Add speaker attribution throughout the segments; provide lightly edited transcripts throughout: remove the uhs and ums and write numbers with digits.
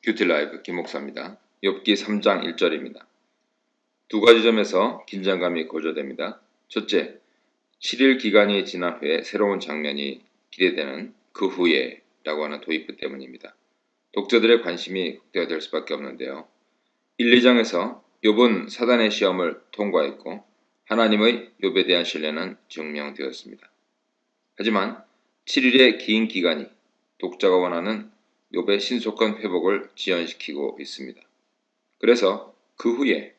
Speaker 1: 큐티라이브 김목사입니다. 욥기 3장 1절입니다. 두 가지 점에서 긴장감이 고조됩니다. 첫째, 7일 기간이 지난 후에 새로운 장면이 기대되는 그 후에 라고 하는 도입부 때문입니다. 독자들의 관심이 극대화될 수밖에 없는데요. 1, 2장에서 욥은 사단의 시험을 통과했고 하나님의 욥에 대한 신뢰는 증명되었습니다. 하지만 7일의 긴 기간이 독자가 원하는 욥의 신속한 회복을 지연시키고 있습니다. 그래서 그 후에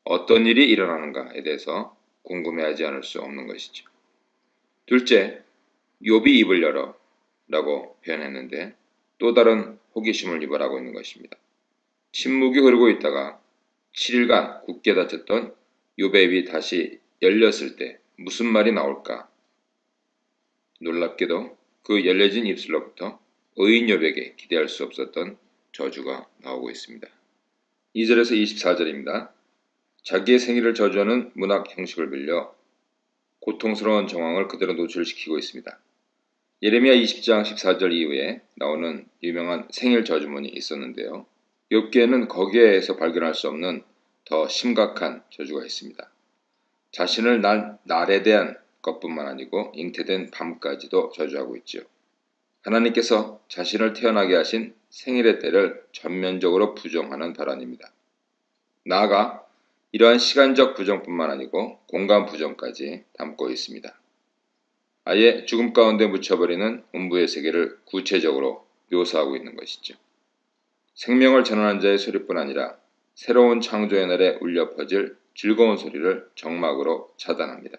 Speaker 1: 어떤 일이 일어나는가에 대해서 궁금해하지 않을 수 없는 것이죠. 둘째, 욥이 입을 열어 라고 표현했는데 또 다른 호기심을 유발하고 있는 것입니다. 침묵이 흐르고 있다가 7일간 굳게 닫혔던 욥의 입이 다시 열렸을 때 무슨 말이 나올까? 놀랍게도 그 열려진 입술로부터 의인 욥에게 기대할 수 없었던 저주가 나오고 있습니다. 2절에서 24절입니다. 자기의 생일을 저주하는 문학 형식을 빌려 고통스러운 정황을 그대로 노출시키고 있습니다. 예레미야 20장 14절 이후에 나오는 유명한 생일 저주문이 있었는데요. 욥기에는 거기에서 발견할 수 없는 더 심각한 저주가 있습니다. 자신을 날에 대한 것뿐만 아니고 잉태된 밤까지도 저주하고 있죠. 하나님께서 자신을 태어나게 하신 생일의 때를 전면적으로 부정하는 발언입니다. 나아가 이러한 시간적 부정뿐만 아니고 공간 부정까지 담고 있습니다. 아예 죽음 가운데 묻혀버리는 음부의 세계를 구체적으로 묘사하고 있는 것이죠. 생명을 전환한 자의 소리뿐 아니라 새로운 창조의 날에 울려 퍼질 즐거운 소리를 정막으로 차단합니다.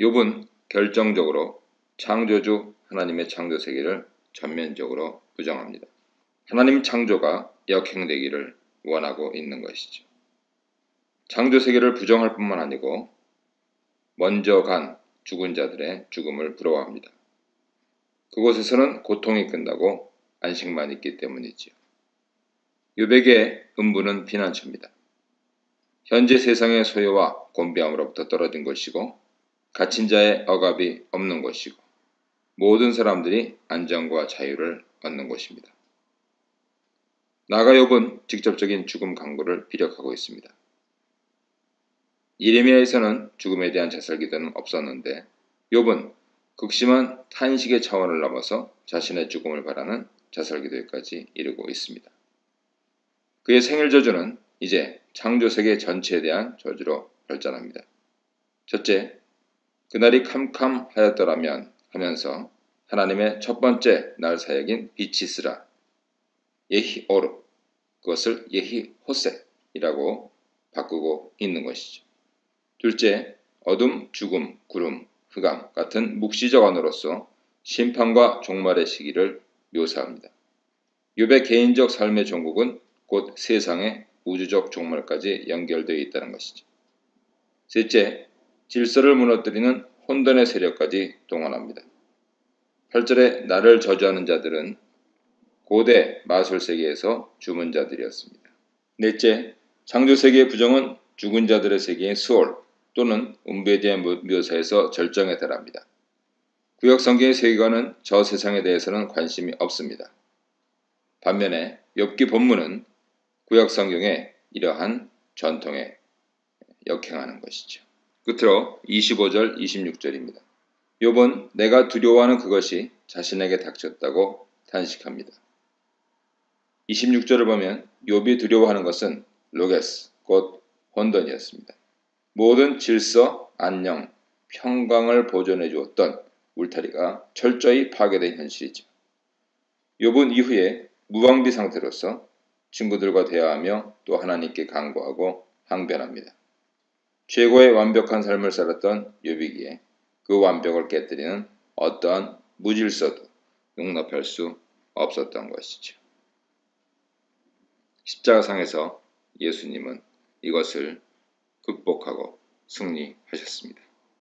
Speaker 1: 욥은 결정적으로 창조주 하나님의 창조 세계를 전면적으로 부정합니다. 하나님 창조가 역행되기를 원하고 있는 것이죠. 창조 세계를 부정할 뿐만 아니고 먼저 간 죽은 자들의 죽음을 부러워합니다. 그곳에서는 고통이 끝나고 안식만 있기 때문이지요. 욥에게 음부는 피난처입니다. 현재 세상의 소유와 곤비함으로부터 떨어진 것이고 갇힌 자의 억압이 없는 것이고 모든 사람들이 안정과 자유를 얻는 곳입니다. 나아가 욥은 직접적인 죽음 강구를 피력하고 있습니다. 예레미야에서는 죽음에 대한 자살기도는 없었는데 욥은 극심한 탄식의 차원을 넘어서 자신의 죽음을 바라는 자살기도에까지 이르고 있습니다. 그의 생일 저주는 이제 창조세계 전체에 대한 저주로 발전합니다. 첫째, 그날이 캄캄하였더라면 하면서 하나님의 첫 번째 날 사역인 빛이 있으라 예히오르 그것을 예히호셋이라고 바꾸고 있는 것이죠. 둘째, 어둠, 죽음, 구름, 흑암 같은 묵시적 언어로서 심판과 종말의 시기를 묘사합니다. 욥의 개인적 삶의 종국은 곧 세상의 우주적 종말까지 연결되어 있다는 것이죠. 셋째, 질서를 무너뜨리는 혼돈의 세력까지 동원합니다. 8절에 나를 저주하는 자들은 고대 마술세계에서 죽은 자들이었습니다. 넷째, 창조세계의 부정은 죽은 자들의 세계인 스올 또는 음부에 대한 묘사에서 절정에 달합니다. 구약성경의 세계관은 저 세상에 대해서는 관심이 없습니다. 반면에 욥기 본문은 구약성경의 이러한 전통에 역행하는 것이죠. 끝으로 25절, 26절입니다. 욥은 내가 두려워하는 그것이 자신에게 닥쳤다고 탄식합니다. 26절을 보면 욥이 두려워하는 것은 로게스, 곧 혼돈이었습니다. 모든 질서, 안녕, 평강을 보존해 주었던 울타리가 철저히 파괴된 현실이죠. 욥은 이후에 무방비 상태로서 친구들과 대화하며 또 하나님께 간구하고 항변합니다. 최고의 완벽한 삶을 살았던 욥이기에 그 완벽을 깨뜨리는 어떠한 무질서도 용납할 수 없었던 것이죠. 십자가상에서 예수님은 이것을 극복하고 승리하셨습니다.